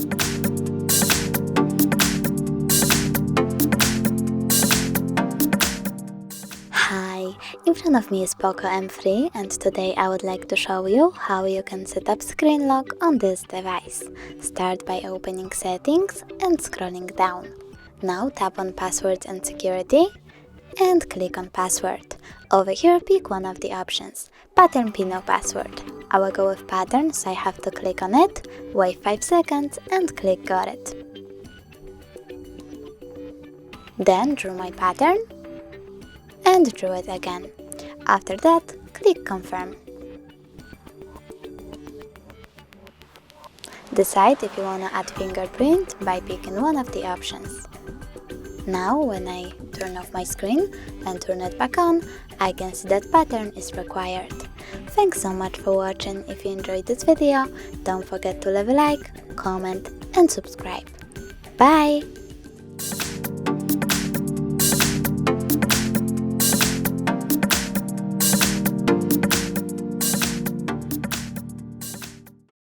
Hi, in front of me is Poco M3 and today I would like to show you how you can set up screen lock on this device. Start by opening settings and scrolling down. Now tap on passwords and security and click on password. Over here pick one of the options, pattern pin or password. I will go with pattern, so I have to click on it, wait 5 seconds and click got it. Then draw my pattern and draw it again. After that, click confirm. Decide if you want to add fingerprint by picking one of the options. Now, when I turn off my screen and turn it back on, I can see that pattern is required. Thanks so much for watching. If you enjoyed this video, don't forget to leave a like, comment and subscribe. Bye!